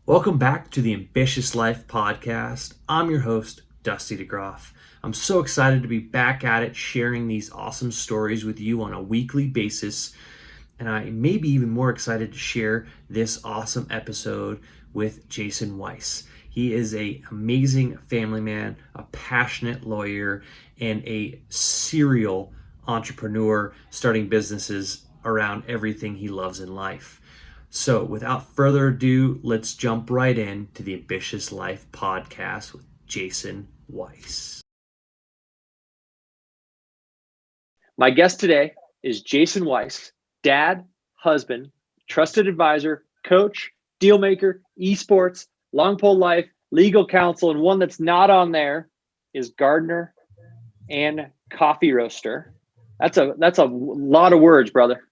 Welcome back to the Ambitious Life podcast. I'm your host, Dusty DeGroff. I'm so excited to be back at it, sharing these awesome stories with you on a weekly basis. And I may be even more excited to share this awesome episode with Jason Weiss. He is an amazing family man, a passionate lawyer, and a serial entrepreneur starting businesses around everything he loves in life. So, without further ado, let's jump right into the Ambitious Life podcast with Jason Weiss. My guest today is Jason Weiss, dad, husband, trusted advisor, coach, dealmaker, esports, long pole life, legal counsel, and one that's not on there is gardener and coffee roaster. That's a lot of words, brother.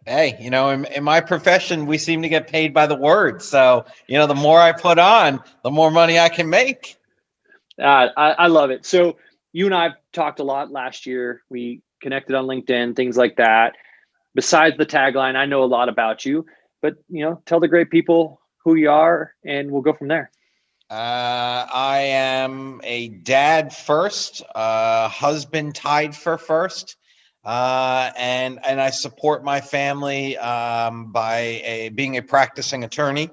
Hey, in my profession, we seem to get paid by the word. So, the more I put on, the more money I can make. I love it. So you and I have talked a lot last year. We connected on LinkedIn, things like that. Besides the tagline, I know a lot about you, but tell the great people who you are and we'll go from there. I am a dad first, husband tied for first. And I support my family by being a practicing attorney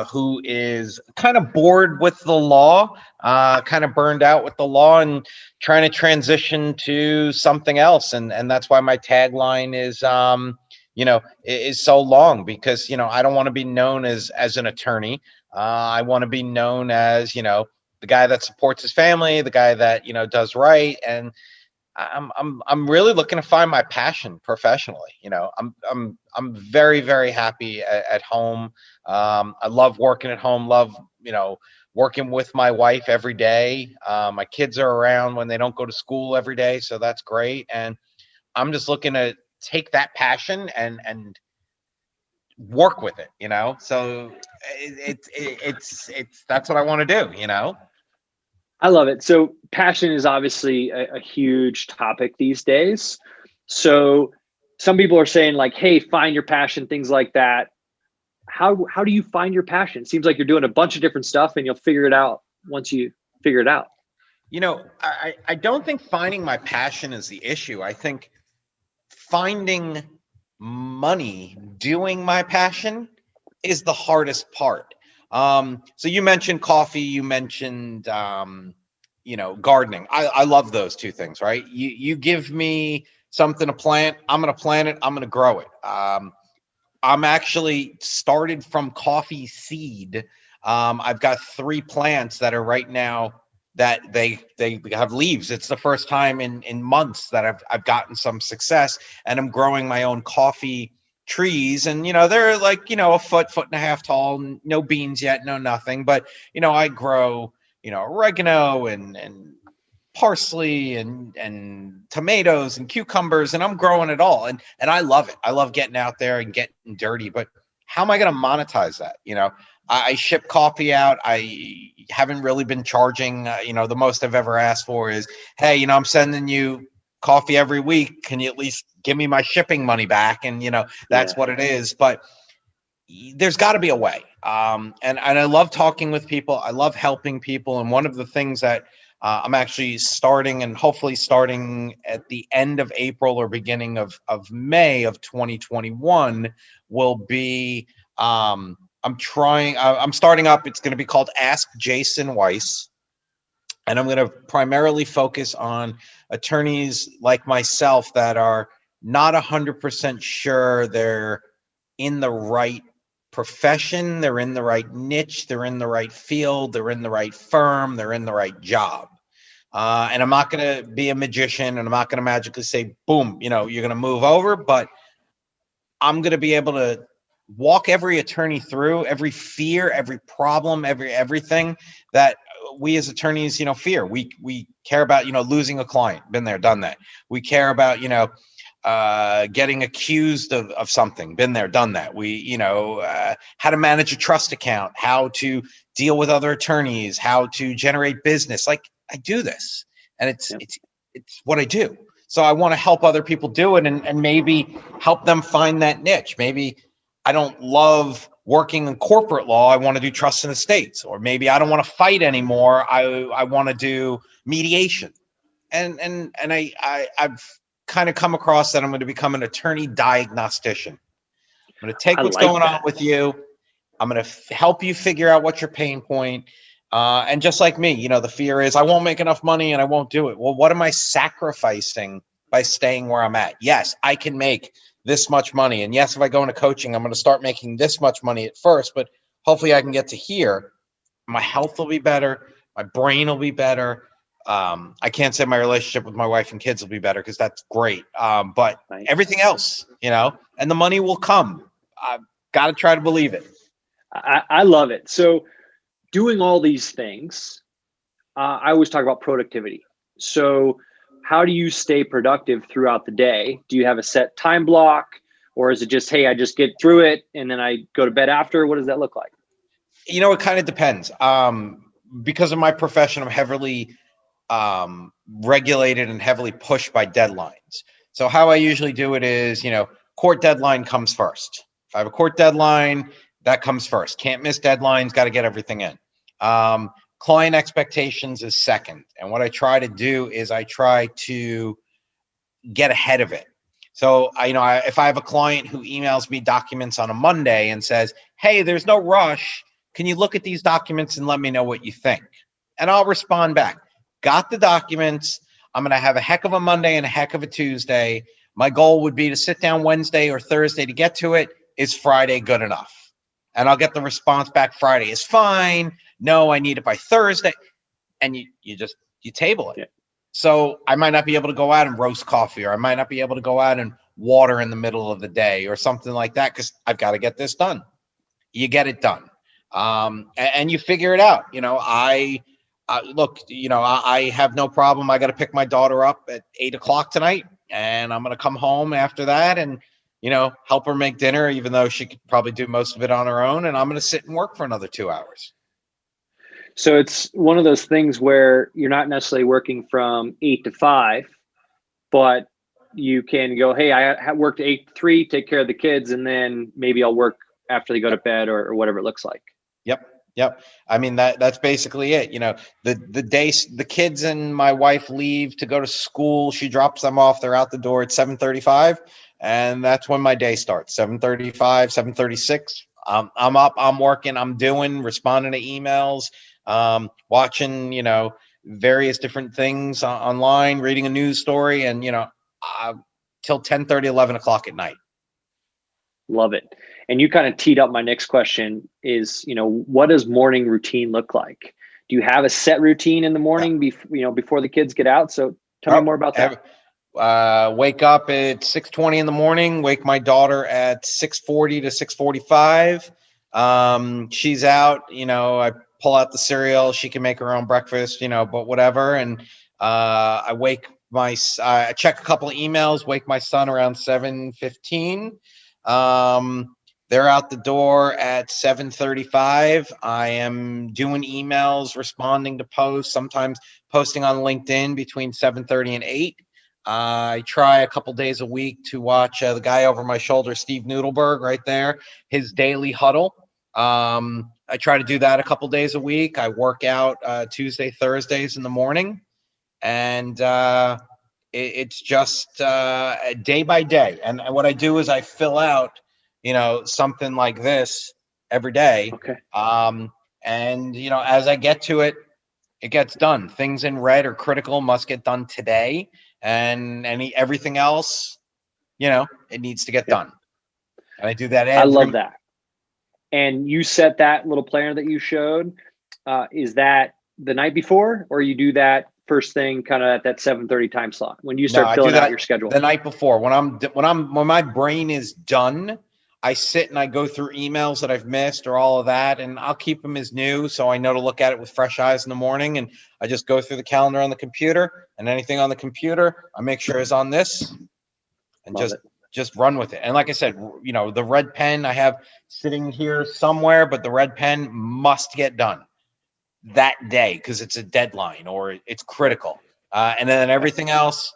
who is kind of bored with the law, kind of burned out with the law, and trying to transition to something else. And that's why my tagline is so long, because I don't want to be known as an attorney. I want to be known as the guy that supports his family, the guy that does right. And I'm really looking to find my passion professionally. I'm very, very happy at home. I love working at home, love, working with my wife every day. My kids are around when they don't go to school every day, so that's great. And I'm just looking to take that passion and work with it, So it's that's what I want to do, I love it. So passion is obviously a huge topic these days. So some people are saying like, hey, find your passion, things like that. How do you find your passion? It seems like you're doing a bunch of different stuff and you'll figure it out once you figure it out. I don't think finding my passion is the issue. I think finding money doing my passion is the hardest part. So you mentioned coffee, you mentioned gardening. I love those two things, right? You give me something to plant, I'm going to plant it, I'm going to grow it. I'm actually started from coffee seed. I've got 3 plants that are right now that they have leaves. It's the first time in months that I've gotten some success, and I'm growing my own coffee trees. And they're like a foot and a half tall. No beans yet, no nothing. But I grow oregano and parsley and tomatoes and cucumbers, and I'm growing it all. And I love it. I love getting out there and getting dirty. But how am I going to monetize that? I ship coffee out. I haven't really been charging. The most I've ever asked for is, hey, I'm sending you coffee every week. Can you at least give me my shipping money back? And that's what it is. But there's got to be a way. And I love talking with people. I love helping people. And one of the things that I'm actually starting, and hopefully starting at the end of April or beginning of May of 2021, will be I'm starting up. It's going to be called Ask Jason Weiss. And I'm going to primarily focus on attorneys like myself that are not 100% sure they're in the right profession, they're in the right niche, they're in the right field, they're in the right firm, they're in the right job. And I'm not going to be a magician, and I'm not going to magically say, boom, you're going to move over, but I'm going to be able to walk every attorney through every fear, every problem, everything that we as attorneys, fear. We care about, losing a client. Been there, done that. We care about, getting accused of something. Been there, done that. We, how to manage a trust account, how to deal with other attorneys, how to generate business. Like, I do this, and it's what I do. So I want to help other people do it, and maybe help them find that niche. Maybe I don't love working in corporate law, I want to do trust and estates, or maybe I don't want to fight anymore. I want to do mediation. And I've kind of come across that I'm going to become an attorney diagnostician. I'm going to take what's going on with you. I'm going to help you figure out what's your pain point. And just like me, the fear is I won't make enough money and I won't do it. Well, what am I sacrificing by staying where I'm at? Yes, I can make this much money. And yes, if I go into coaching, I'm going to start making this much money at first, but hopefully I can get to here. My health will be better. My brain will be better. I can't say my relationship with my wife and kids will be better because that's great. But everything else, and the money will come. I've got to try to believe it. I love it. So doing all these things, I always talk about productivity. So how do you stay productive throughout the day? Do you have a set time block, or is it just, hey, I just get through it and then I go to bed after? What does that look like? It kind of depends. Because of my profession, I'm heavily regulated and heavily pushed by deadlines. So how I usually do it is, court deadline comes first. If I have a court deadline, that comes first. Can't miss deadlines, got to get everything in. Client expectations is second. And what I try to do is I try to get ahead of it. So if I have a client who emails me documents on a Monday and says, hey, there's no rush, can you look at these documents and let me know what you think? And I'll respond back. Got the documents. I'm going to have a heck of a Monday and a heck of a Tuesday. My goal would be to sit down Wednesday or Thursday to get to it. Is Friday good enough? And I'll get the response back. Friday is fine. No, I need it by Thursday. And you table it. Yeah. So I might not be able to go out and roast coffee, or I might not be able to go out and water in the middle of the day or something like that, because I've got to get this done. You get it done. And you figure it out. I have no problem. I got to pick my daughter up at 8:00 tonight, and I'm going to come home after that and, help her make dinner, even though she could probably do most of it on her own. And I'm going to sit and work for another 2 hours. So it's one of those things where you're not necessarily working from 8 to 5, but you can go, hey, I worked 8 to 3, take care of the kids, and then maybe I'll work after they go to bed or whatever it looks like. Yep. I mean, that's basically it. The day the kids and my wife leave to go to school, she drops them off. They're out the door at 7:35. And that's when my day starts. 7:35, 7:36. I'm up, I'm working, I'm responding to emails, watching, various different things online, reading a news story, and, till 10:30, 11 o'clock at night. Love it. And you kind of teed up my next question is, what does morning routine look like? Do you have a set routine in the morning before the kids get out? So tell me more about that. Wake up at 6:20 in the morning, wake my daughter at 6:40 to 6:45. She's out, I pull out the cereal. She can make her own breakfast, but whatever. And I check a couple of emails, wake my son around 7:15. They're out the door at 7:35. I am doing emails, responding to posts, sometimes posting on LinkedIn between 7:30 and 8. I try a couple days a week to watch the guy over my shoulder, Steve Noodleberg, right there, his daily huddle. I try to do that a couple days a week. I work out Tuesday, Thursdays in the morning, and it's just day by day. And what I do is I fill out, something like this every day. Okay. And, as I get to it, it gets done. Things in red or critical must get done today. And everything else, it needs to get done. And I do that I love that. And you set that little planner that you showed. Is that the night before, or you do that first thing kind of at that 7:30 time slot when you start filling out your schedule? The night before, when my brain is done, I sit and I go through emails that I've missed or all of that, and I'll keep them as new so I know to look at it with fresh eyes in the morning. And I just go through the calendar on the computer, and anything on the computer, I make sure is on this, and just run with it. And like I said, the red pen I have sitting here somewhere, but the red pen must get done that day because it's a deadline or it's critical. And then everything else,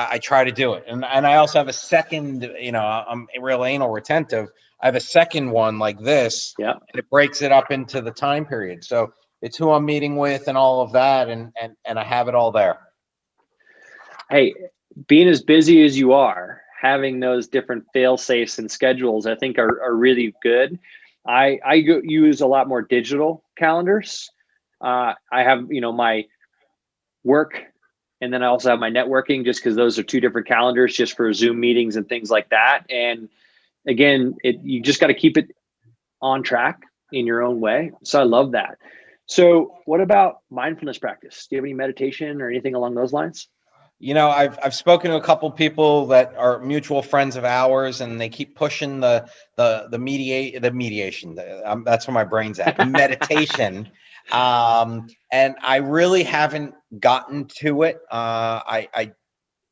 I try to do it. And I also have a second, I'm real anal retentive. I have a second one like this. Yeah. And it breaks it up into the time period. So it's who I'm meeting with and all of that. And I have it all there. Hey, being as busy as you are, having those different fail safes and schedules, I think are really good. I use a lot more digital calendars. I have, my work, and then I also have my networking, just because those are two different calendars just for Zoom meetings and things like that. And again, you just got to keep it on track in your own way. So I love that. So what about mindfulness practice? Do you have any meditation or anything along those lines? I've spoken to a couple people that are mutual friends of ours, and they keep pushing the mediation. That's where my brain's at. Meditation, and I really haven't gotten to it. I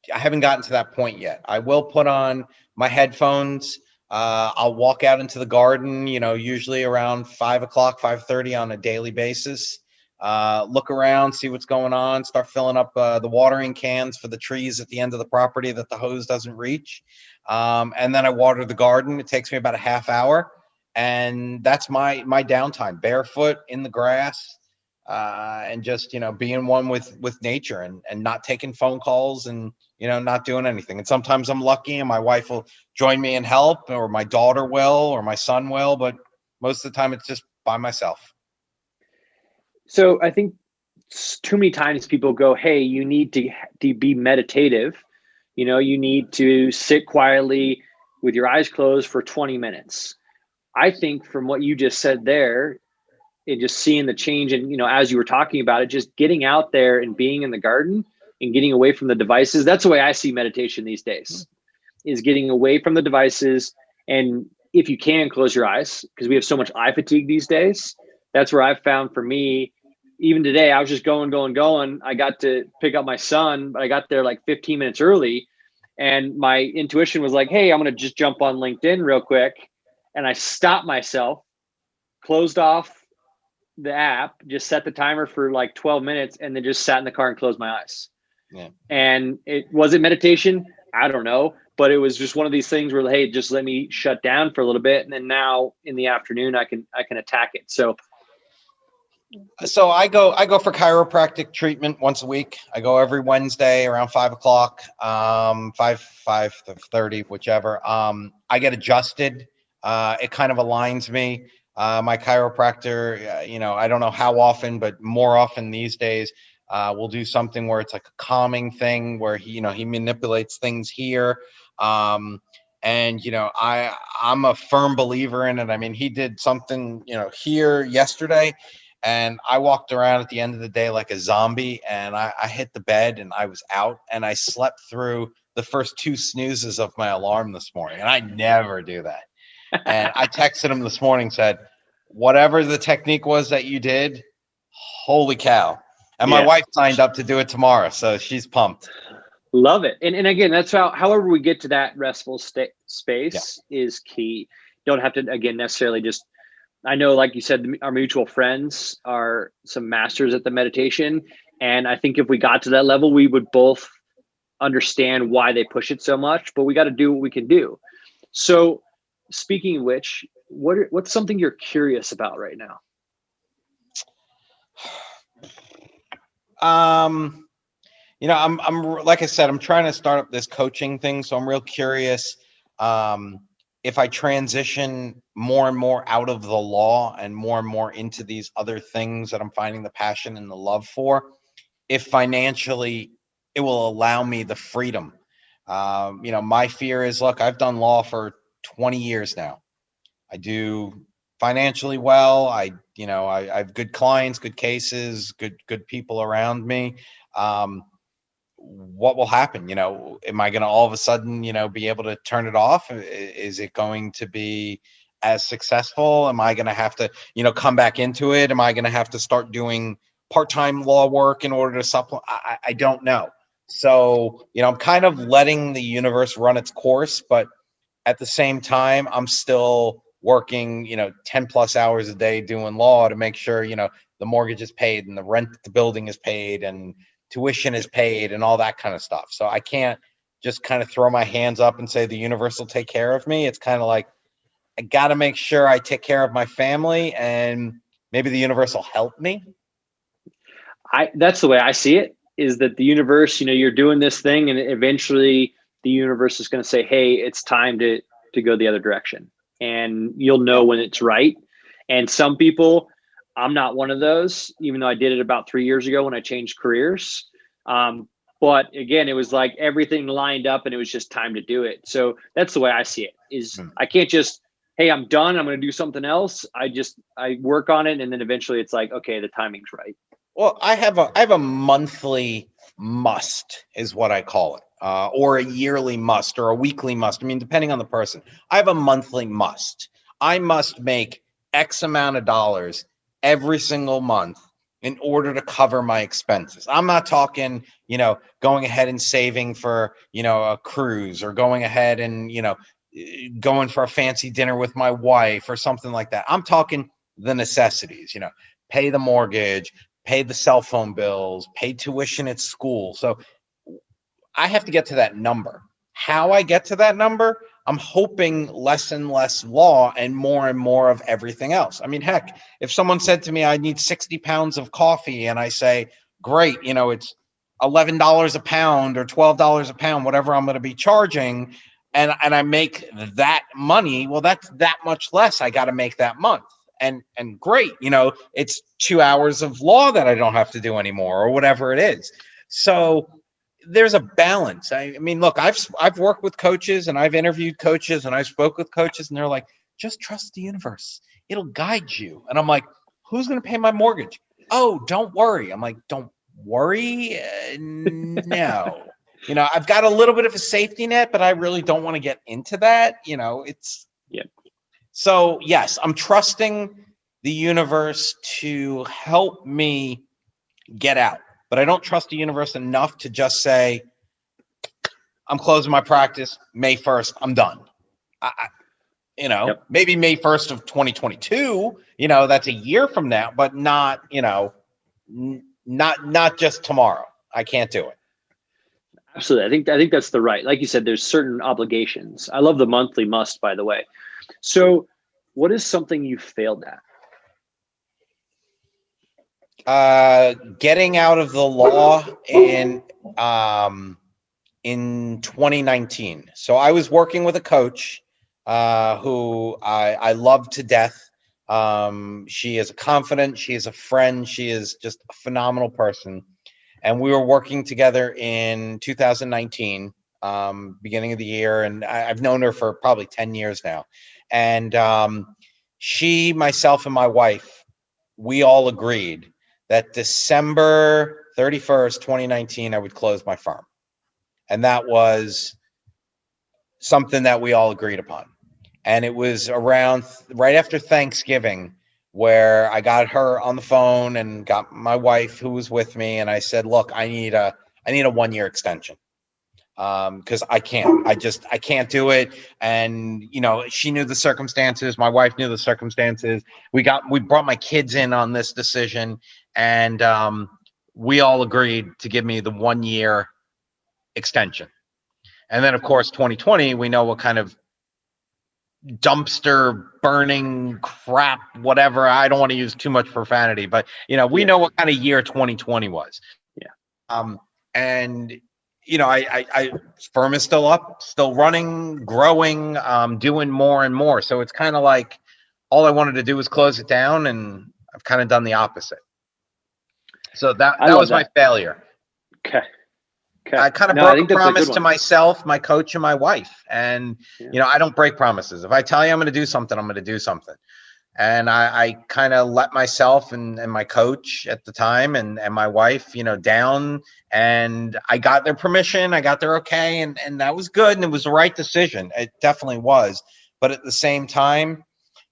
haven't gotten to that point yet. I will put on my headphones. I'll walk out into the garden, usually around 5:00, 5:30 on a daily basis. Look around, see what's going on, start filling up the watering cans for the trees at the end of the property that the hose doesn't reach. And then I water the garden. It takes me about a half hour. And that's my downtime, barefoot in the grass, and just, being one with nature, and not taking phone calls, and, not doing anything. And sometimes I'm lucky and my wife will join me and help, or my daughter will, or my son will, but most of the time it's just by myself. So I think too many times people go, hey, you need to be meditative. You need to sit quietly with your eyes closed for 20 minutes. I think from what you just said there, and just seeing the change, and, as you were talking about it, just getting out there and being in the garden and getting away from the devices. That's the way I see meditation these days, is getting away from the devices. And if you can, close your eyes, because we have so much eye fatigue these days. That's where I've found, for me, even today, I was just going. I got to pick up my son, but I got there like 15 minutes early. And my intuition was like, hey, I'm going to just jump on LinkedIn real quick. And I stopped myself, closed off the app, just set the timer for like 12 minutes, and then just sat in the car and closed my eyes. Yeah. And it wasn't meditation. I don't know, but it was just one of these things where, hey, just let me shut down for a little bit. And then now in the afternoon, I can attack it. So I go for chiropractic treatment once a week. I go every Wednesday around 5:00, 5:30, whichever. I get adjusted. It kind of aligns me. My chiropractor, I don't know how often, but more often these days, we'll do something where it's like a calming thing, where he manipulates things here. And, I'm a firm believer in it. I mean, he did something, here yesterday, and I walked around at the end of the day like a zombie, and I hit the bed and I was out, and I slept through the first 2 snoozes of my alarm this morning. And I never do that. And I texted him this morning, said, whatever the technique was that you did, holy cow. And my wife signed up to do it tomorrow, so she's pumped. Love it. And again, that's however we get to that restful space is key. Don't have to, again, necessarily just, I know, like you said, our mutual friends are some masters at the meditation. And I think if we got to that level, we would both understand why they push it so much, but we got to do what we can do. So speaking of which, what's something you're curious about right now? I'm like I said, I'm trying to start up this coaching thing. So I'm real curious. If I transition more and more out of the law and more into these other things that I'm finding the passion and the love for, if financially it will allow me the freedom. My fear is, look, I've done law for 20 years now. I do financially well. I have good clients, good cases, good people around me. What will happen? Am I going to all of a sudden, be able to turn it off? Is it going to be as successful? Am I going to have to, come back into it? Am I going to have to start doing part-time law work in order to supplement? I don't know. So, I'm kind of letting the universe run its course, but at the same time, I'm still working, 10 plus hours a day doing law to make sure, the mortgage is paid and the rent, the building is paid and tuition is paid and all that kind of stuff. So I can't just kind of throw my hands up and say the universe will take care of me. It's kind of like, I got to make sure I take care of my family, and maybe the universe will help me. That's the way I see it, is that the universe, you're doing this thing and eventually the universe is going to say, hey, it's time to go the other direction. And you'll know when it's right. And some people, I'm not one of those, even though I did it about 3 years ago when I changed careers. But again, it was like everything lined up and it was just time to do it. So that's the way I see it, is I can't just, hey, I'm done, I'm going to do something else. I work on it. And then eventually it's like, okay, the timing's right. Well, I have a monthly must, is what I call it, or a yearly must, or a weekly must. I mean, depending on the person. I have a monthly must. I must make X amount of dollars every single month in order to cover my expenses. I'm not talking, going ahead and saving for, a cruise, or going ahead and, going for a fancy dinner with my wife or something like that. I'm talking the necessities, pay the mortgage, pay the cell phone bills, pay tuition at school. So I have to get to that number. How I get to that number, I'm hoping less and less law and more of everything else. I mean, heck, if someone said to me, I need 60 pounds of coffee, and I say, great, it's $11 a pound or $12 a pound, whatever I'm going to be charging, and I make that money, well, that's that much less I got to make that month. And great, it's 2 hours of law that I don't have to do anymore, or whatever it is. So there's a balance. I mean, look, I've worked with coaches, and I've interviewed coaches, and I've spoke with coaches, and they're like, just trust the universe, it'll guide you. And I'm like, who's going to pay my mortgage? Oh, don't worry. I'm like, don't worry. No. I've got a little bit of a safety net, but I really don't want to get into that. It's, yeah. So yes, I'm trusting the universe to help me get out, but I don't trust the universe enough to just say, I'm closing my practice May 1st, I'm done. Maybe May 1st of 2022, that's a year from now, but not, not just tomorrow. I can't do it. Absolutely. I think that's the right. Like you said, there's certain obligations. I love the monthly must, by the way. So what is something you failed at? Getting out of the law in 2019. So I was working with a coach who I love to death. She is confident. She is a friend. She is just a phenomenal person. And we were working together in 2019, beginning of the year. And I've known her for probably 10 years now. And she, myself, and my wife, we all agreed that December 31st, 2019, I would close my firm. And that was something that we all agreed upon. And it was around right after Thanksgiving, where I got her on the phone and got my wife, who was with me, and I said, look, I need a 1-year extension. Because I can't do it. And she knew the circumstances, my wife knew the circumstances. We brought my kids in on this decision, and we all agreed to give me the 1-year extension. And then, of course, 2020, we know what kind of dumpster burning crap, whatever. I don't want to use too much profanity, but we know what kind of year 2020 was. Yeah. And I firm is still up, still running, growing, doing more and more. So it's kind of like all I wanted to do was close it down, and I've kind of done the opposite. So that was my failure. Okay. I kind of broke a promise to myself, my coach, and my wife. And, I don't break promises. If I tell you I'm going to do something, I'm going to do something. And I kind of let myself and my coach at the time and my wife, down, and I got their permission. I got their okay. And that was good. And it was the right decision. It definitely was. But at the same time,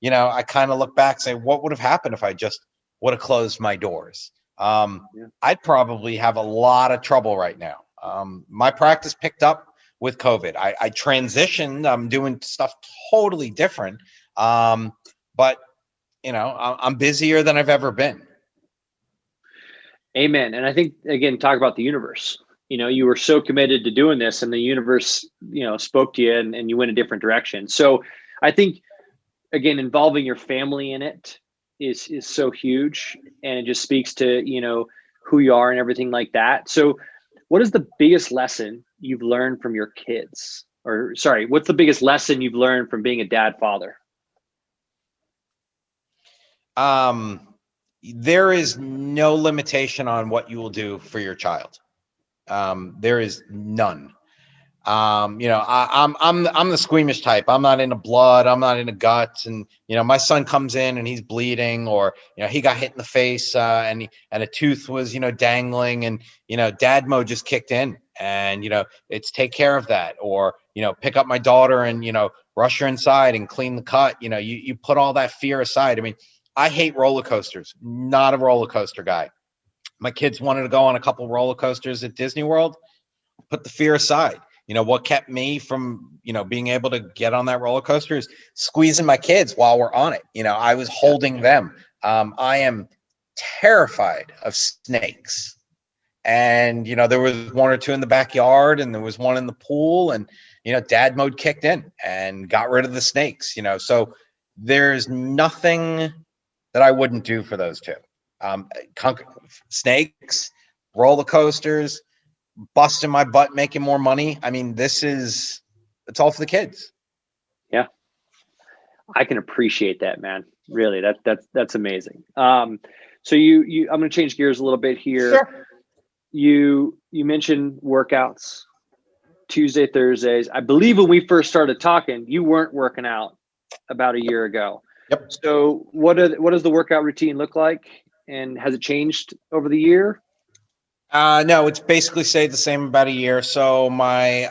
I kind of look back and say, what would have happened if I just would have closed my doors? I'd probably have a lot of trouble right now. My practice picked up with COVID. I transitioned. I'm doing stuff totally different. But I'm busier than I've ever been. Amen. And I think, again, talk about the universe. you were so committed to doing this, and the universe, spoke to you, and you went a different direction. So I think, again, involving your family in it is so huge, and it just speaks to, who you are and everything like that. So what is the biggest lesson you've learned from your kids? Or sorry, what's the biggest lesson you've learned from being a dad, father? There is no limitation on what you will do for your child. There is none. I'm the squeamish type. I'm not into blood. I'm not into guts. And my son comes in and he's bleeding, or he got hit in the face and a tooth was dangling, and dad mode just kicked in, and it's take care of that, or pick up my daughter and rush her inside and clean the cut. You put all that fear aside. I mean, I hate roller coasters. Not a roller coaster guy. My kids wanted to go on a couple roller coasters at Disney World. Put the fear aside. What kept me from, being able to get on that roller coaster is squeezing my kids while we're on it. I was holding them. I am terrified of snakes. And, there was one or two in the backyard, and there was one in the pool, and, dad mode kicked in and got rid of the snakes, so there's nothing that I wouldn't do for those two. Snakes, roller coasters, busting my butt, making more money. I mean, it's all for the kids. Yeah. I can appreciate that, man. Really, that's amazing. So I'm going to change gears a little bit here. Sure. You mentioned workouts, Tuesday, Thursdays. I believe when we first started talking, you weren't working out about a year ago. Yep. So what does the workout routine look like, and has it changed over the year? No, it's basically stayed the same about a year. So my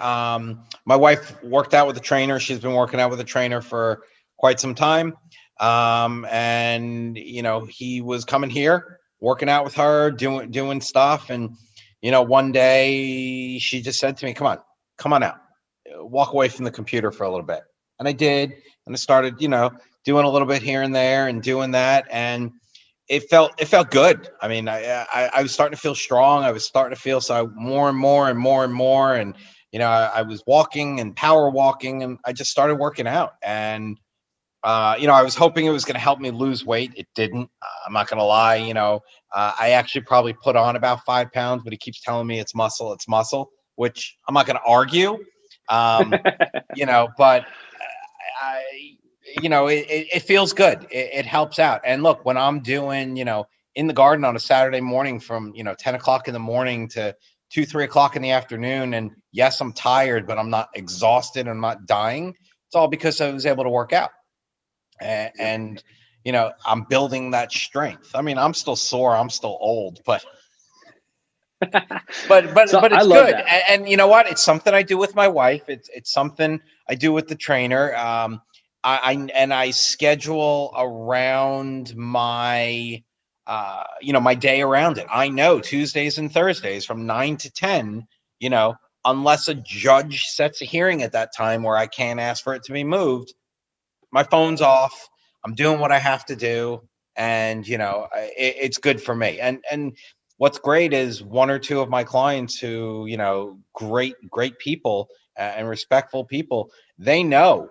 wife worked out with a trainer. She's been working out with a trainer for quite some time. And he was coming here, working out with her, doing stuff. And, one day she just said to me, come on out, walk away from the computer for a little bit. And I did. And I started, doing a little bit here and there and doing that. And it felt good. I mean, I was starting to feel strong. I was starting to feel more and more and more and more. And, I was walking and power walking, and I just started working out. And, I was hoping it was going to help me lose weight. It didn't. I'm not going to lie. I actually probably put on about 5 pounds, but he keeps telling me it's muscle, which I'm not going to argue. But it feels good. It helps out. And look, when I'm doing, in the garden on a Saturday morning from, 10 o'clock in the morning to 2-3 o'clock in the afternoon. And yes, I'm tired, but I'm not exhausted. I'm not dying. It's all because I was able to work out. And I'm building that strength. I mean, I'm still sore. I'm still old, but it's good. And you know what? It's something I do with my wife. It's something I do with the trainer. I schedule around my, my day around it. I know Tuesdays and Thursdays from 9 to 10, unless a judge sets a hearing at that time where I can't ask for it to be moved, my phone's off. I'm doing what I have to do. And, it's good for me. And what's great is one or two of my clients who, great people and respectful people, they know,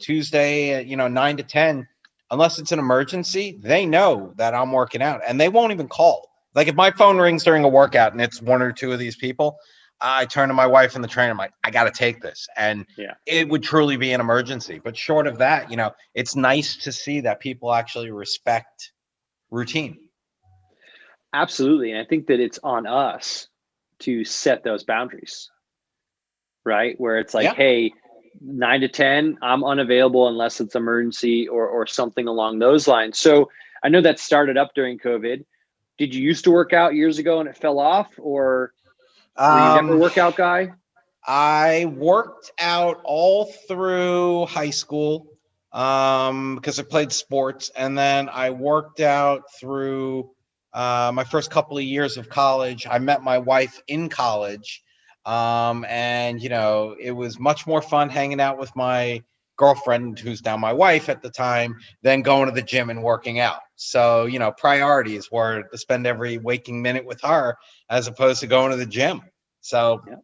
Tuesday, 9 to 10, unless it's an emergency, they know that I'm working out, and they won't even call. Like if my phone rings during a workout and it's one or two of these people, I turn to my wife and the trainer. I'm like, I got to take this. And It would truly be an emergency. But short of that, it's nice to see that people actually respect routine. Absolutely. And I think that it's on us to set those boundaries, right? Where it's like, hey, 9 to 10, I'm unavailable unless it's emergency or something along those lines. So I know that started up during COVID. Did you used to work out years ago and it fell off, or were you never a workout guy? I worked out all through high school because I played sports, and then I worked out through my first couple of years of college. I met my wife in college, and it was much more fun hanging out with my girlfriend, who's now my wife at the time, than going to the gym and working out. So priorities were to spend every waking minute with her as opposed to going to the gym. So, Yeah.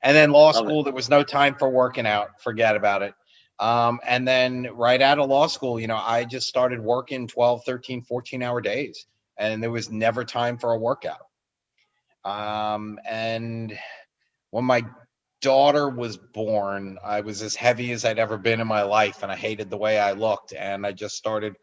and then law Love school, there was no time for working out. Forget about it. And then right out of law school, I just started working 12, 13, 14-hour days, and there was never time for a workout. And when my daughter was born, I was as heavy as I'd ever been in my life, and I hated the way I looked, and I just started,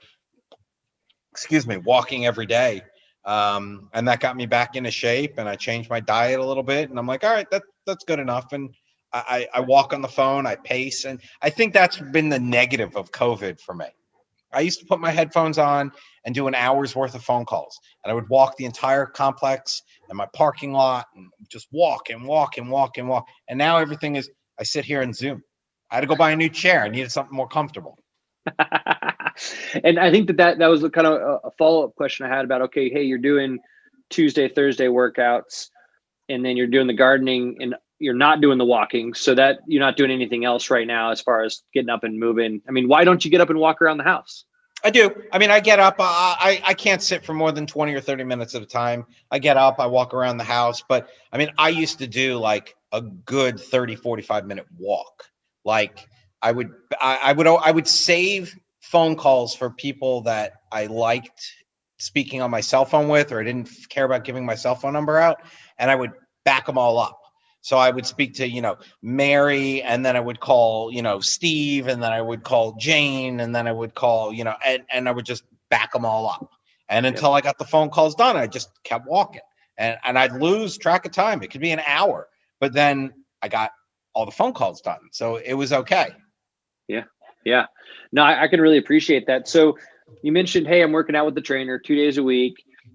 walking every day. And that got me back into shape, and I changed my diet a little bit, and I'm like, all right, that's good enough. And I walk on the phone, I pace, and I think that's been the negative of COVID for me. I used to put my headphones on and do an hour's worth of phone calls, and I would walk the entire complex and my parking lot and just walk and walk and walk and walk. And now everything is, I sit here and Zoom. I had to go buy a new chair. I needed something more comfortable. And I think that was kind of a follow-up question I had about, okay, hey, you're doing Tuesday, Thursday workouts, and then you're doing the gardening and you're not doing the walking, so that you're not doing anything else right now as far as getting up and moving. I mean, why don't you get up and walk around the house? I do. I mean, I get up. I can't sit for more than 20 or 30 minutes at a time. I get up, I walk around the house. But I mean, I used to do like a good 30, 45-minute walk. Like I would save phone calls for people that I liked speaking on my cell phone with, or I didn't care about giving my cell phone number out, and I would back them all up. So I would speak to, Mary, and then I would call, Steve, and then I would call Jane, and then I would call, and I would just back them all up. And until I got the phone calls done, I just kept walking, and I'd lose track of time. It could be an hour, but then I got all the phone calls done. So it was okay. Yeah. Yeah. No, I can really appreciate that. So you mentioned, hey, I'm working out with the trainer 2 days a week.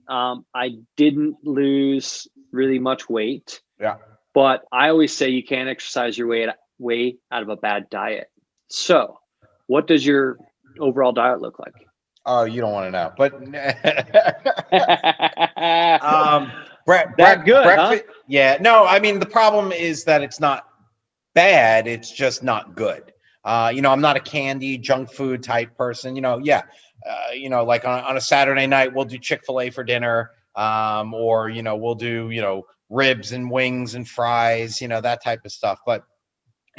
I didn't lose really much weight. Yeah. But I always say you can't exercise your way out of a bad diet. So what does your overall diet look like? Oh, you don't want to know. But breakfast. Huh? Yeah. No, I mean, the problem is that it's not bad. It's just not good. I'm not a candy, junk food type person. Like on a Saturday night, we'll do Chick-fil-A for dinner. Or we'll do, ribs and wings and fries, that type of stuff. But,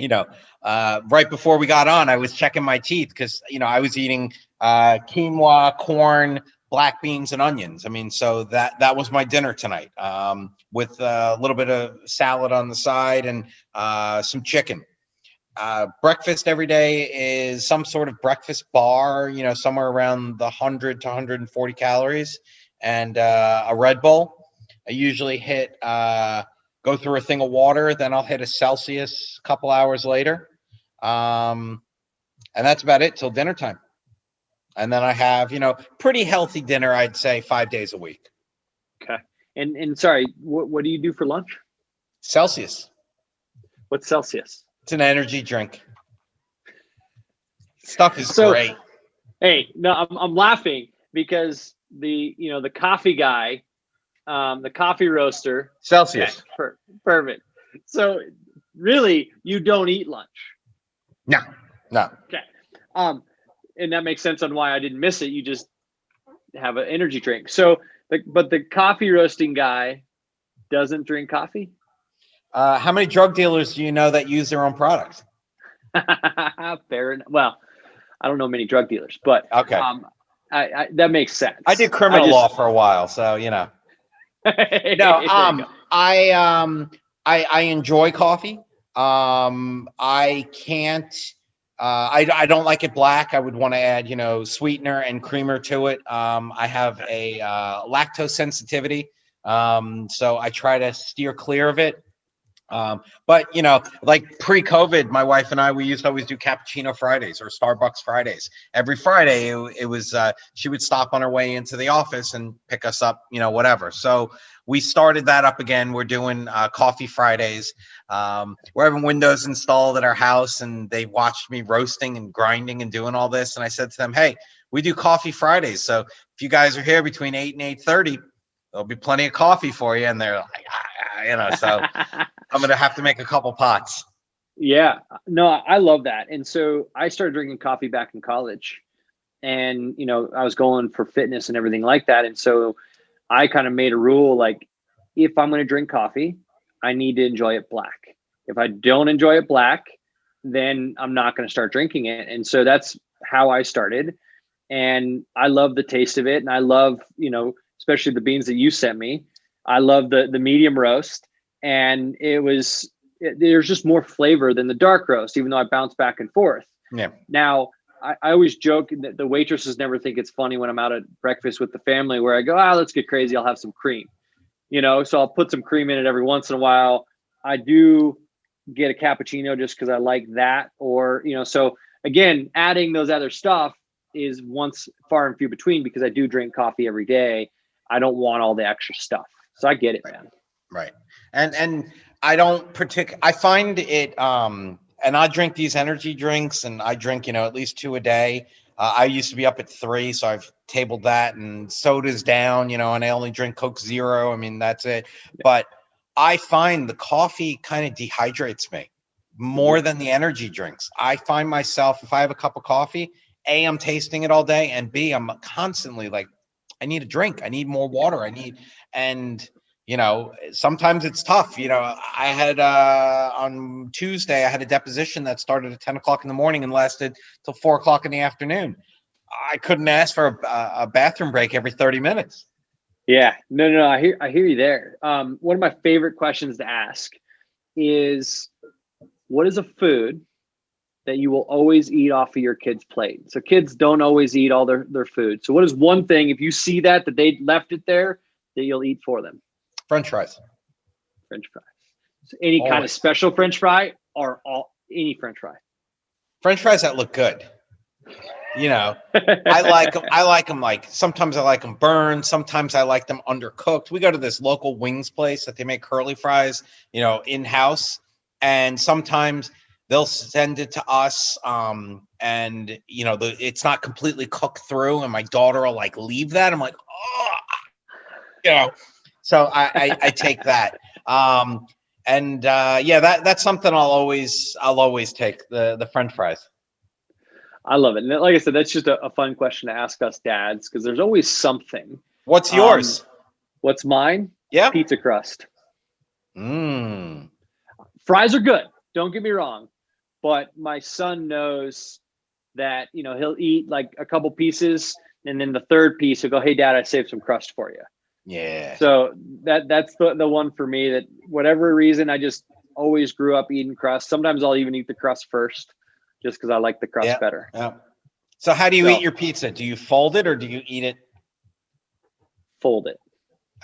right before we got on, I was checking my teeth because, I was eating quinoa, corn, black beans, and onions. I mean, so that was my dinner tonight, with a little bit of salad on the side and some chicken. Breakfast every day is some sort of breakfast bar, somewhere around the 100 to 140 calories, and a Red Bull. I usually go through a thing of water, then I'll hit a Celsius a couple hours later. And that's about it till dinner time. And then I have, pretty healthy dinner, I'd say 5 days a week. Okay. And sorry, what do you do for lunch? Celsius. What's Celsius? It's an energy drink. Stuff is great. Hey, no, I'm laughing because the coffee guy, the coffee roaster. Celsius. Okay, perfect. So really, you don't eat lunch? No. Okay. And that makes sense on why I didn't miss it. You just have an energy drink. So, but the coffee roasting guy doesn't drink coffee? How many drug dealers do you know that use their own products? Fair enough. Well, I don't know many drug dealers, but okay. I that makes sense. I did criminal law for a while, so No, I enjoy coffee. I can't. I don't like it black. I would want to add, sweetener and creamer to it. I have a lactose sensitivity, so I try to steer clear of it. But like pre-COVID, my wife and I, we used to always do cappuccino Fridays or Starbucks Fridays. Every Friday it was she would stop on her way into the office and pick us up, whatever. So we started that up again. We're doing coffee Fridays. We're having windows installed at our house, and they watched me roasting and grinding and doing all this. And I said to them, hey, we do coffee Fridays, so if you guys are here between 8 and 8:30, there'll be plenty of coffee for you. And they're like, so I'm going to have to make a couple pots. Yeah, no, I love that. And so I started drinking coffee back in college, and, I was going for fitness and everything like that. And so I kind of made a rule, like, if I'm going to drink coffee, I need to enjoy it black. If I don't enjoy it black, then I'm not going to start drinking it. And so that's how I started. And I love the taste of it. And I love, especially the beans that you sent me. I love the medium roast. And there's just more flavor than the dark roast, even though I bounce back and forth. Yeah. Now, I always joke that the waitresses never think it's funny when I'm out at breakfast with the family where I go, let's get crazy. I'll have some cream, so I'll put some cream in it every once in a while. I do get a cappuccino just because I like that. Or, so again, adding those other stuff is once far and few between because I do drink coffee every day. I don't want all the extra stuff. So I get it, man. Right. And I don't I find it, and I drink these energy drinks and I drink, at least 2 a day. I used to be up at 3, so I've tabled that, and soda's down, and I only drink Coke Zero. I mean, that's it. Yeah. But I find the coffee kind of dehydrates me more than the energy drinks. I find myself, if I have a cup of coffee, A, I'm tasting it all day, and B, I'm constantly like, I need a drink. I need more water. Sometimes it's tough. I had on Tuesday, I had a deposition that started at 10 o'clock in the morning and lasted till 4 o'clock in the afternoon. I couldn't ask for a bathroom break every 30 minutes. Yeah, no. I hear you there. One of my favorite questions to ask is, what is a food that you will always eat off of your kids' plate? So kids don't always eat all their food. So what is one thing, if you see that they left it there, that you'll eat for them? French fries. French fries. So any kind of special French fry or any French fry? French fries that look good. I like them. Sometimes I like them burned. Sometimes I like them undercooked. We go to this local wings place that they make curly fries, in-house. And sometimes they'll send it to us. It's not completely cooked through. And my daughter will leave that. I'm like, so I take that. That's something I'll always take, the French fries. I love it. And like I said, that's just a fun question to ask us dads, because there's always something. What's yours? What's mine? Yeah. Pizza crust. Mmm. Fries are good. Don't get me wrong. But my son knows that, he'll eat like a couple pieces, and then the third piece he'll go, "Hey Dad, I saved some crust for you." Yeah. So that's the one for me, that whatever reason, I just always grew up eating crust. Sometimes I'll even eat the crust first, just because I like the crust better. Yeah. So how do you eat your pizza? Do you fold it or do you eat it? Fold it.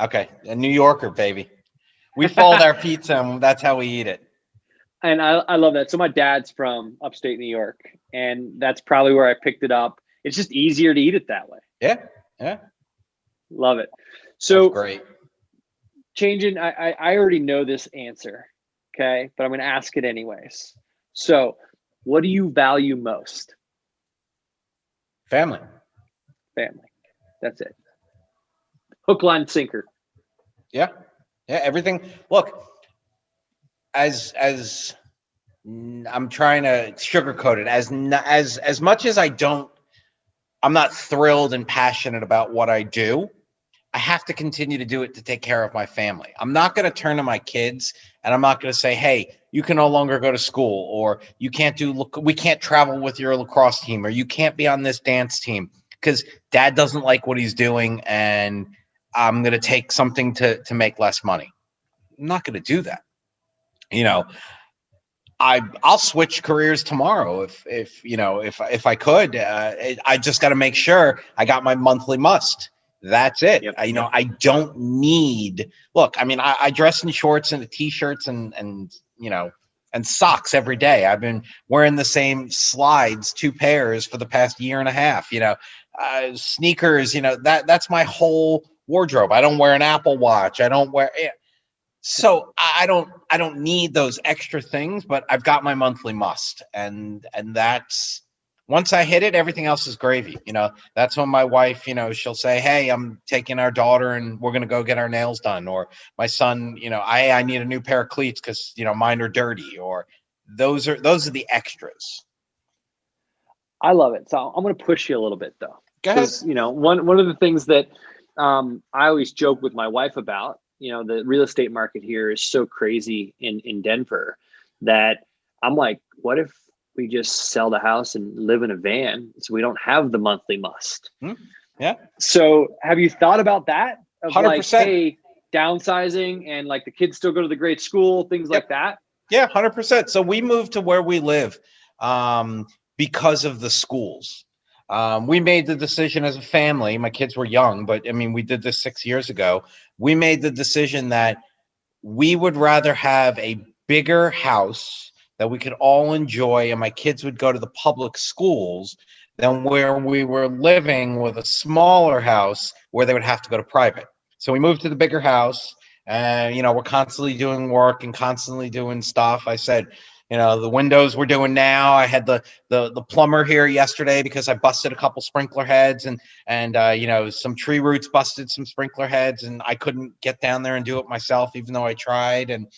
Okay. A New Yorker, baby. We fold our pizza and that's how we eat it. And I love that. So my dad's from upstate New York, and that's probably where I picked it up. It's just easier to eat it that way. Yeah. Yeah. Love it. So that's great. Changing, I already know this answer, okay? But I'm going to ask it anyways. So what do you value most? Family. That's it. Hook, line, sinker. Yeah. Everything. Look, as I'm trying to sugarcoat it, as much as I'm not thrilled and passionate about what I do, I have to continue to do it to take care of my family. I'm not going to turn to my kids and I'm not going to say, "Hey, you can no longer go to school," or we can't travel with your lacrosse team, or you can't be on this dance team because Dad doesn't like what he's doing and I'm going to take something to make less money. I'm not going to do that. I'll switch careers tomorrow if I could. I just got to make sure I got my monthly must. That's it. Yep. I don't need. Look, I dress in shorts and t-shirts and socks every day. I've been wearing the same slides, 2 pairs for the past year and a half. Sneakers. That's my whole wardrobe. I don't wear an Apple Watch. I don't wear. So I don't need those extra things, but I've got my monthly must, and that's, once I hit it, everything else is gravy. That's when my wife, she'll say, "Hey, I'm taking our daughter and we're going to go get our nails done." Or my son, I need a new pair of cleats because, mine are dirty. Or those are the extras. I love it. So I'm going to push you a little bit though. Go ahead. One of the things that I always joke with my wife about the real estate market here is so crazy in Denver that I'm like, what if we just sell the house and live in a van so we don't have the monthly must? Yeah. So have you thought about that? Of 100%. like, hey, downsizing and like the kids still go to the great school, things like that? Yeah, 100%. So we moved to where we live because of the schools. We made the decision as a family. My kids were young, but I mean, we did this 6 years ago. We made the decision that we would rather have a bigger house that we could all enjoy and my kids would go to the public schools than where we were living with a smaller house where they would have to go to private. So we moved to the bigger house and, we're constantly doing work and constantly doing stuff. I said, the windows we're doing now. I had the plumber here yesterday because I busted a couple sprinkler heads and some tree roots busted some sprinkler heads and I couldn't get down there and do it myself, even though I tried. And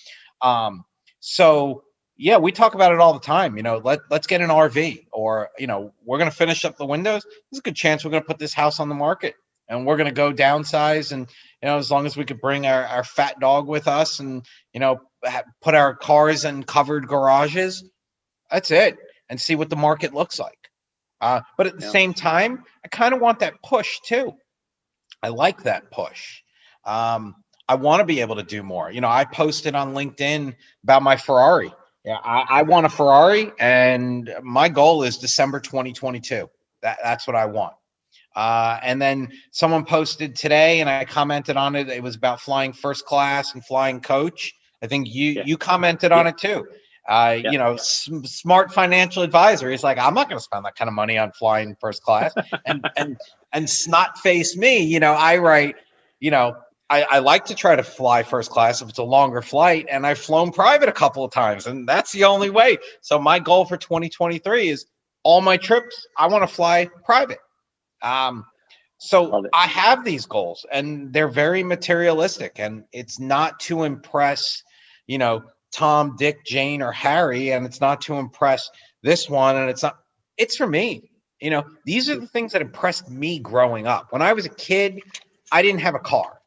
so yeah, we talk about it all the time. Let's get an RV or, we're going to finish up the windows. There's a good chance we're going to put this house on the market and we're going to go downsize. And, as long as we could bring our fat dog with us and, put our cars in covered garages, that's it, and see what the market looks like. But at the same time, I kind of want that push too. I like that push. I want to be able to do more. I posted on LinkedIn about my Ferrari. Yeah, I want a Ferrari, and my goal is December 2022. That's what I want. And then someone posted today, and I commented on it. It was about flying first class and flying coach. I think you commented on it too. Smart financial advisor. He's like, I'm not going to spend that kind of money on flying first class. and snot face me. I write. I like to try to fly first class if it's a longer flight, and I've flown private a couple of times, and that's the only way. So my goal for 2023 is all my trips, I want to fly private. So I have these goals, and they're very materialistic, and it's not to impress, Tom, Dick, Jane, or Harry, and it's not to impress this one, and it's for me. These are the things that impressed me growing up. When I was a kid, I didn't have a car.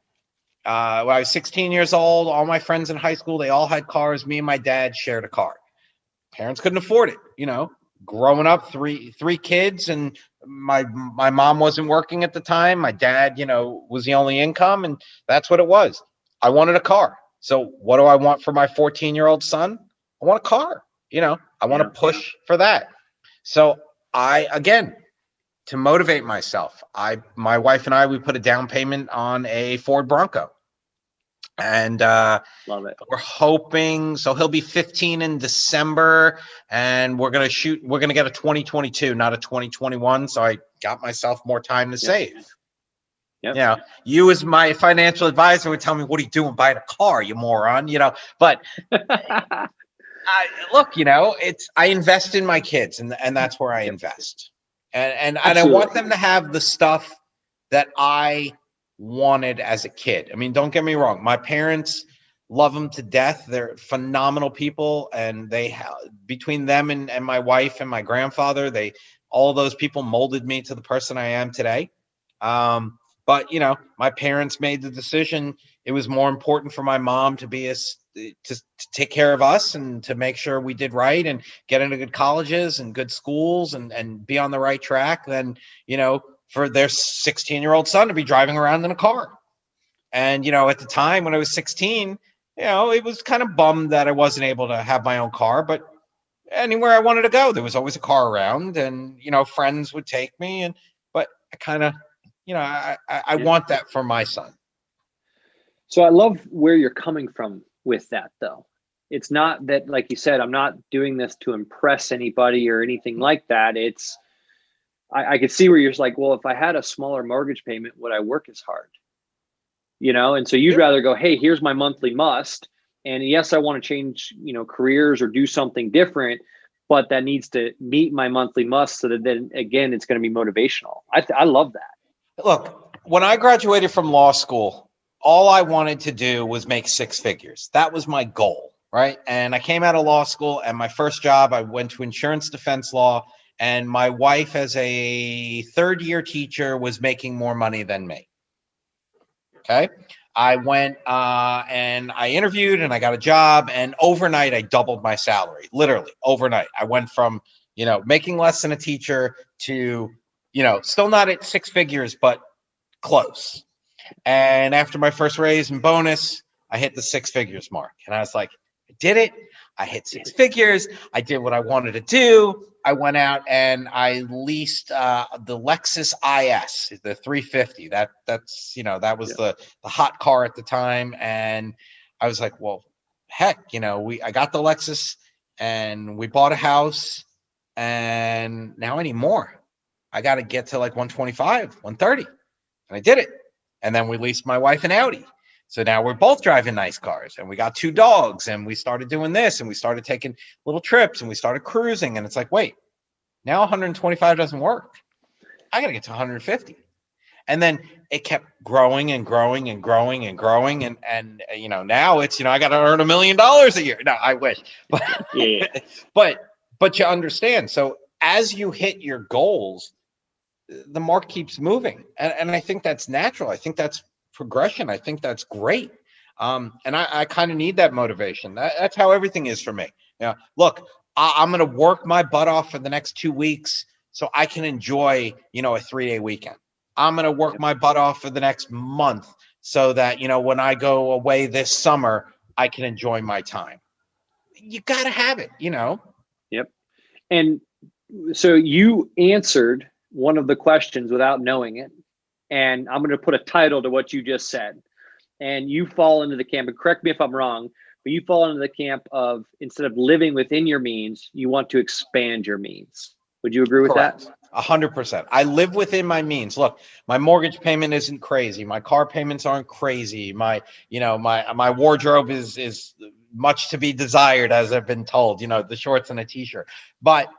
When I was 16 years old, all my friends in high school, they all had cars. Me and my dad shared a car. Parents couldn't afford it, growing up, three kids, and my mom wasn't working at the time. My dad, was the only income, and that's what it was. I wanted a car. So what do I want for my 14-year-old son? I want a car. I want to push for that. So to motivate myself, my wife and I, we put a down payment on a Ford Bronco. And love it. We're hoping, so he'll be 15 in December, and we're going to get a 2022, not a 2021. So I got myself more time to save. Yep. You as my financial advisor would tell me, what are you doing buying a car, you moron? But I invest in my kids, and that's where I invest. And I want them to have the stuff that I wanted as a kid. I mean, don't get me wrong. My parents love them to death. They're phenomenal people. And between them and my wife and my grandfather, all of those people molded me to the person I am today. But my parents made the decision. It was more important for my mom to take care of us and to make sure we did right and get into good colleges and good schools and be on the right track than, for their 16-year-old son to be driving around in a car. And, at the time when I was 16, it was kind of bummed that I wasn't able to have my own car, but anywhere I wanted to go, there was always a car around, and, friends would take me. But I kind of, I want that for my son. So I love where you're coming from with that, though. It's not that, like you said, I'm not doing this to impress anybody or anything like that. It's, I could see where you're like, well, if I had a smaller mortgage payment, would I work as hard? And so you'd rather go, hey, here's my monthly must. And yes, I want to change, careers or do something different, but that needs to meet my monthly must so that then again, it's going to be motivational. I love that. Look, when I graduated from law school, all I wanted to do was make six figures. That was my goal, right? And I came out of law school, and my first job, I went to insurance defense law, and my wife, as a third-year teacher, was making more money than me. Okay. I went and I interviewed and I got a job, and overnight I doubled my salary. Literally overnight. I went from, making less than a teacher to, still not at six figures, but close. And after my first raise and bonus, I hit the six figures mark. And I was like, I did it. I hit six figures. I did what I wanted to do. I went out and I leased the Lexus IS, the 350. That was the hot car at the time. And I was like, well, heck, I got the Lexus and we bought a house, and now I need more. I got to get to like 125, 130. And I did it. And then we leased my wife an Audi. So now we're both driving nice cars, and we got two dogs, and we started doing this, and we started taking little trips, and we started cruising. And it's like, wait, now 125 doesn't work. I got to get to 150. And then it kept growing and growing and growing and growing. And now it's, I got to earn $1 million a year. No, I wish. But, Yeah. but you understand. So as you hit your goals, the mark keeps moving. And I think that's natural. I think that's progression. I think that's great. And I kind of need that motivation. That's how everything is for me. Look, I'm going to work my butt off for the next 2 weeks so I can enjoy, a 3-day weekend. I'm going to work my butt off for the next month so that, when I go away this summer, I can enjoy my time. You got to have it, Yep. And so you answered one of the questions without knowing it. And I'm going to put a title to what you just said. And you fall into the camp, and correct me if I'm wrong, but you fall into the camp of, instead of living within your means, you want to expand your means. Would you agree with Correct. that? 100%. I live within my means. Look, my mortgage payment isn't crazy. My car payments aren't crazy. My wardrobe is much to be desired, as I've been told, the shorts and a t-shirt. But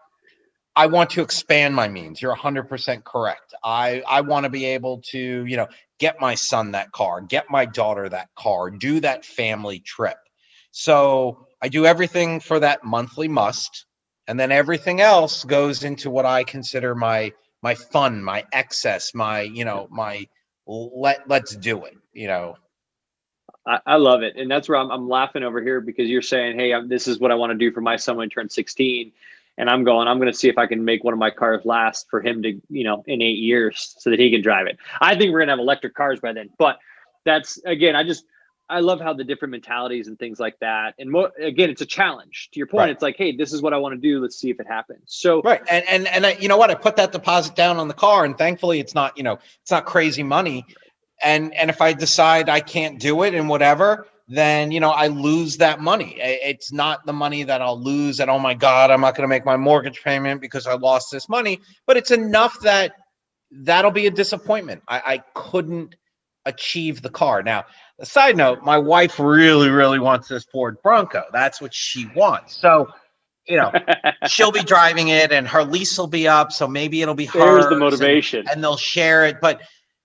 I want to expand my means. You're 100% correct. I want to be able to, get my son that car, get my daughter that car, do that family trip. So I do everything for that monthly must. And then everything else goes into what I consider my fun, my excess, my let's do it, I love it. And that's where I'm laughing over here, because you're saying, hey, this is what I want to do for my son when he turns 16. And I'm going to see if I can make one of my cars last for him to, in 8 years, so that he can drive it. I think we're going to have electric cars by then. But that's, again, I love how the different mentalities and things like that. And again, it's a challenge. To your point, It's like, hey, this is what I want to do. Let's see if it happens. So right. And you know what? I put that deposit down on the car, and thankfully it's not, it's not crazy money. And if I decide I can't do it and whatever, then, I lose that money. It's not the money that I'll lose and, oh my God, I'm not going to make my mortgage payment because I lost this money, but it's enough that that'll be a disappointment. I couldn't achieve the car. Now, a side note, my wife really, really wants this Ford Bronco. That's what she wants. So, she'll be driving it and her lease will be up. So maybe it'll be hers. There's the motivation. And they'll share it. But,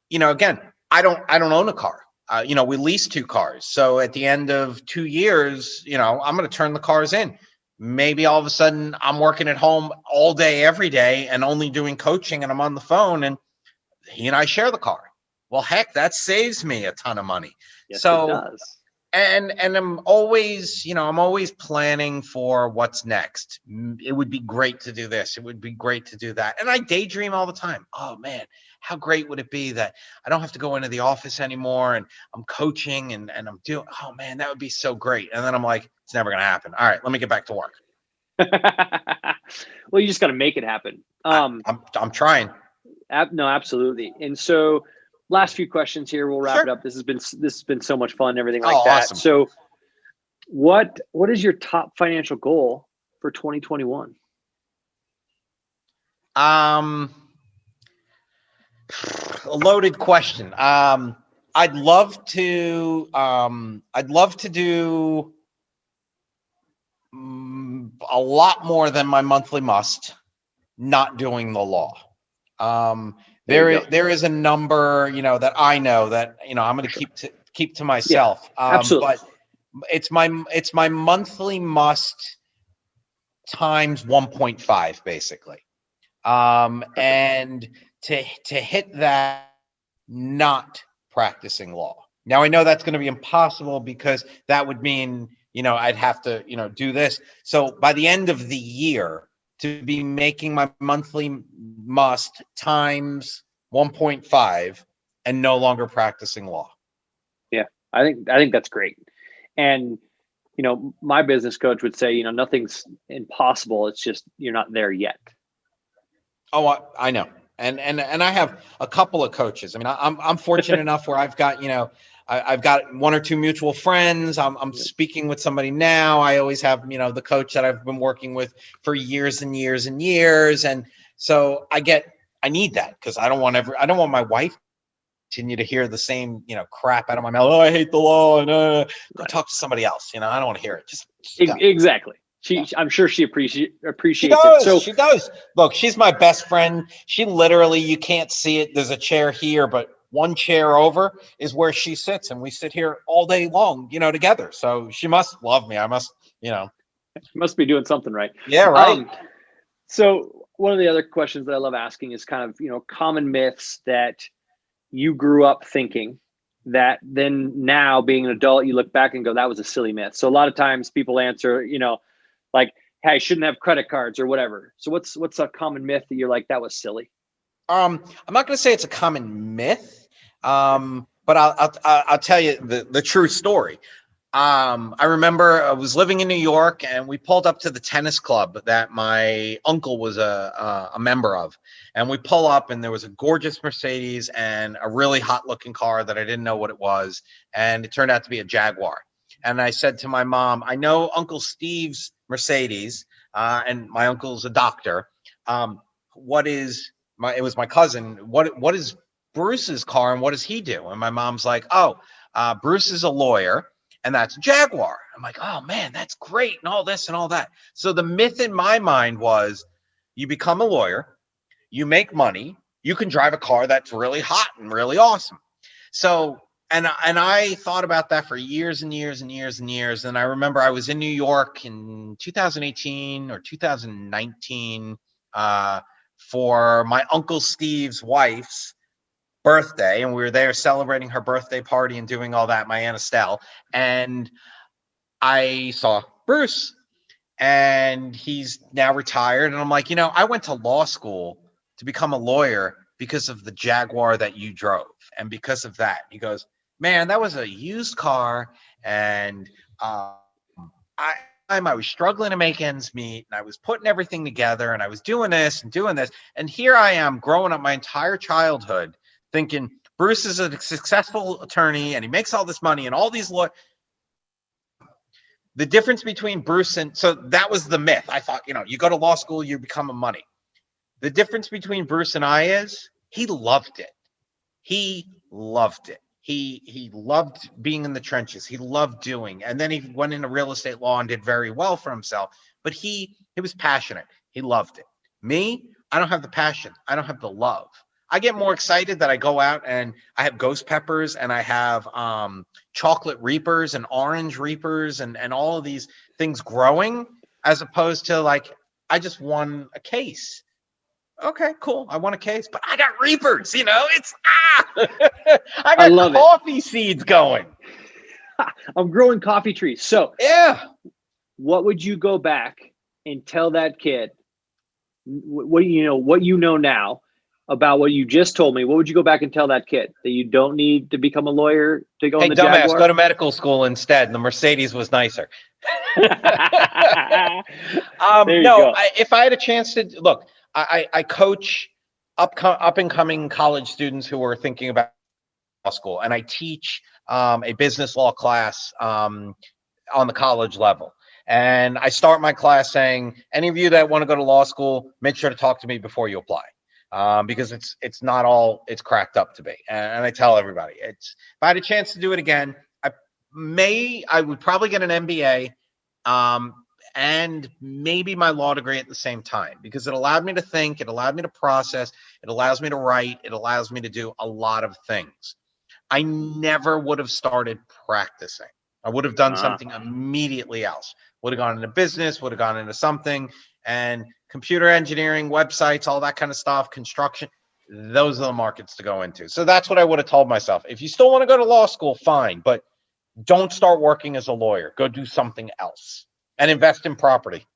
again, I don't own a car. We lease 2 cars. So at the end of 2 years, I'm going to turn the cars in. Maybe all of a sudden I'm working at home all day, every day, and only doing coaching, and I'm on the phone, and he and I share the car. Well, heck, that saves me a ton of money. Yes, so it does. And I'm always, I'm always planning for what's next. It would be great to do this. It would be great to do that. And I daydream all the time. Oh man, how great would it be that I don't have to go into the office anymore, and I'm coaching and I'm doing, oh man, that would be so great. And then I'm like, it's never going to happen. All right, let me get back to work. Well, you just got to make it happen. I'm trying. No, absolutely. And so, last few questions here. We'll wrap it up. This has been so much fun and everything like that. Awesome. So what is your top financial goal for 2021? A loaded question. I'd love to do a lot more than my monthly must, not doing the law. There is a number, that I know that, I'm going to keep to myself. Yeah, absolutely. But it's my monthly must times 1.5 basically. And to hit that, not practicing law. Now I know that's going to be impossible because that would mean, I'd have to, do this. So by the end of the year, to be making my monthly must times 1.5 and no longer practicing law. Yeah, I think that's great. And my business coach would say, nothing's impossible. It's just you're not there yet. Oh, I know. And I have a couple of coaches. I mean, I'm fortunate enough where I've got, I've got one or two mutual friends. I'm speaking with somebody now. I always have, the coach that I've been working with for years and years and years. And so I need that because I don't want my wife to continue to hear the same, crap out of my mouth. Oh, I hate the law. And go talk to somebody else. I don't want to hear it. Just exactly. I'm sure she appreciates it. So she does. Look, she's my best friend. She literally, you can't see it. There's a chair here, but one chair over is where she sits, and we sit here all day long, together. So she must love me. I must, must be doing something right. Yeah, right. So one of the other questions that I love asking is kind of, common myths that you grew up thinking that then now being an adult, you look back and go, that was a silly myth. So a lot of times people answer, like, hey, I shouldn't have credit cards or whatever. So what's a common myth that you're like, that was silly? I'm not going to say it's a common myth, but I'll tell you the true story. I remember I was living in New York, and we pulled up to the tennis club that my uncle was a member of. And we pull up, and there was a gorgeous Mercedes and a really hot looking car that I didn't know what it was. And it turned out to be a Jaguar. And I said to my mom, I know Uncle Steve's Mercedes, and my uncle's a doctor. It was my cousin. What is Bruce's car, and what does he do? And my mom's like, Bruce is a lawyer, and that's Jaguar. I'm like, oh man, that's great, and all this and all that. So the myth in my mind was, you become a lawyer, you make money, you can drive a car that's really hot and really awesome. So, and I thought about that for years and years and years and years. And I remember I was in New York in 2018 or 2019 for my Uncle Steve's wife's birthday, and we were there celebrating her birthday party and doing all that, my Aunt Estelle. And I saw Bruce, and he's now retired. And I'm like, I went to law school to become a lawyer because of the Jaguar that you drove, and because of that. He goes, man, that was a used car, and I was struggling to make ends meet, and I was putting everything together, and I was doing this and doing this, and here I am growing up my entire childhood thinking Bruce is a successful attorney and he makes all this money and all these the difference between Bruce and, so that was the myth. I thought, you go to law school, you become a money. The difference between Bruce and I is he loved it. He loved it. He loved being in the trenches. He loved doing, and then he went into real estate law and did very well for himself, but he was passionate. He loved it. Me, I don't have the passion. I don't have the love. I get more excited that I go out and I have ghost peppers, and I have chocolate reapers and orange reapers and all of these things growing, as opposed to like, I just won a case. Okay, cool. I won a case, but I got reapers, it's, I got coffee seeds going. I'm growing coffee trees. So yeah, what would you go back and tell that kid? What you know now about what you just told me? What would you go back and tell that kid? That you don't need to become a lawyer to go in the dumbass, Jaguar? go to medical school instead. The Mercedes was nicer. If I had a chance to look, I coach up and coming college students who are thinking about law school, and I teach a business law class on the college level. And I start my class saying, any of you that want to go to law school, make sure to talk to me before you apply. Because it's not all it's cracked up to be. And I tell everybody, if I had a chance to do it again, I would probably get an MBA and maybe my law degree at the same time, because it allowed me to think, it allowed me to process, it allows me to write, it allows me to do a lot of things. I never would have started practicing. I would have done something immediately else. Would have gone into business, would have gone into something, and computer engineering, websites, all that kind of stuff, construction. those are the markets to go into. So that's what I would have told myself. If you still want to go to law school, fine, but don't start working as a lawyer. Go do something else and invest in property.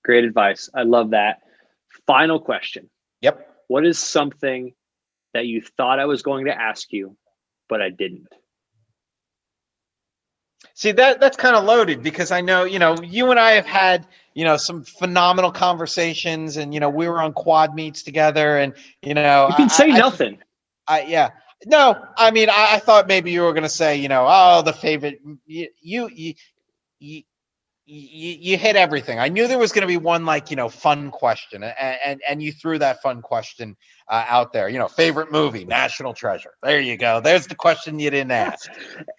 Great advice. I love that. Final question. Yep. What is something that you thought I was going to ask you, but I didn't? See, that's kind of loaded, because I know, you and I have had, some phenomenal conversations, and, we were on quad meets together, and, You can say nothing. Yeah. No, I mean, I thought maybe you were going to say, oh, the favorite, you hit everything. I knew there was going to be one, like, fun question, and you threw that fun question out there. Favorite movie, National Treasure. There you go. There's the question you didn't ask.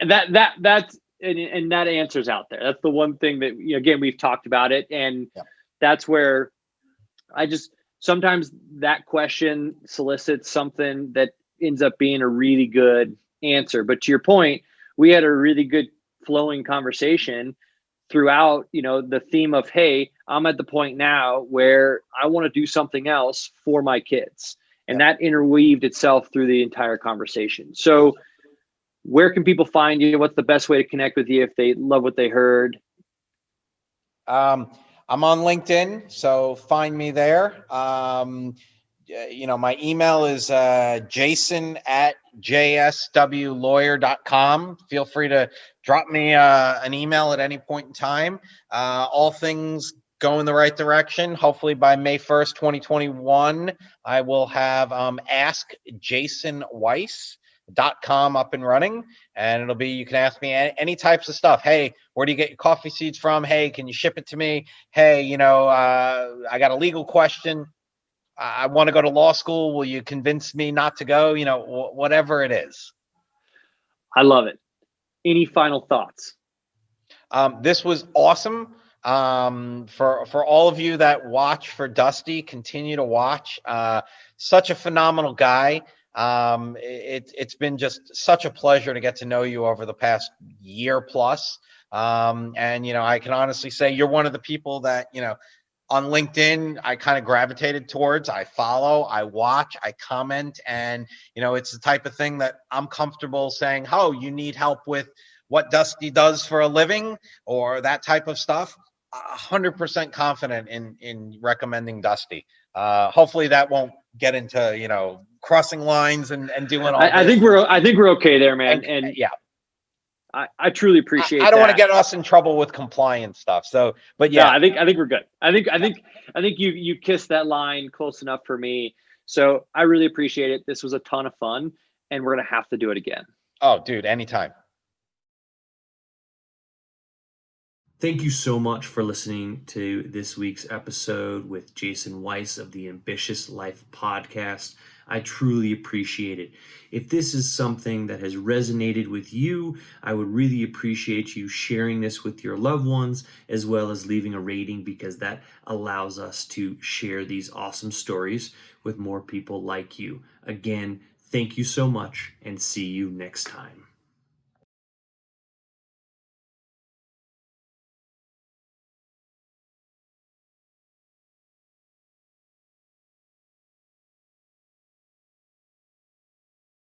That's and that answer's out there. That's the one thing that, again, we've talked about it, and that's where I just sometimes that question solicits something that ends up being a really good answer. But to your point, we had a really good flowing conversation throughout, the theme of, hey, I'm at the point now where I want to do something else for my kids. And that interweaved itself through the entire conversation. So where can people find you? What's the best way to connect with you if they love what they heard? I'm on LinkedIn, so find me there. My email is jason@jswlawyer.com. Feel free to drop me an email at any point in time. All things go in the right direction. Hopefully by May 1st, 2021, I will have askjasonweiss.com up and running, and it'll be, you can ask me any types of stuff. Hey, where do you get your coffee seeds from? Hey, can you ship it to me? Hey, I got a legal question. I want to go to law school. Will you convince me not to go? Whatever it is. I love it. Any final thoughts? This was awesome. For all of you that watch for Dusty, continue to watch. Such a phenomenal guy. It's been just such a pleasure to get to know you over the past year plus. And I can honestly say you're one of the people that, on LinkedIn, I kind of gravitated towards. I follow, I watch, I comment, and it's the type of thing that I'm comfortable saying, oh, you need help with what Dusty does for a living, or that type of stuff. 100% confident in recommending Dusty. Hopefully that won't get into crossing lines and doing all. I think we're okay there, man. And yeah. I truly appreciate I don't want to get us in trouble with compliance stuff. So, but yeah, no, I think we're good. I think you kissed that line close enough for me. So I really appreciate it. This was a ton of fun, and we're going to have to do it again. Oh, dude, anytime. Thank you so much for listening to this week's episode with Jason Weiss of the Ambitious Life podcast. I truly appreciate it. If this is something that has resonated with you, I would really appreciate you sharing this with your loved ones, as well as leaving a rating, because that allows us to share these awesome stories with more people like you. Again, thank you so much, and see you next time.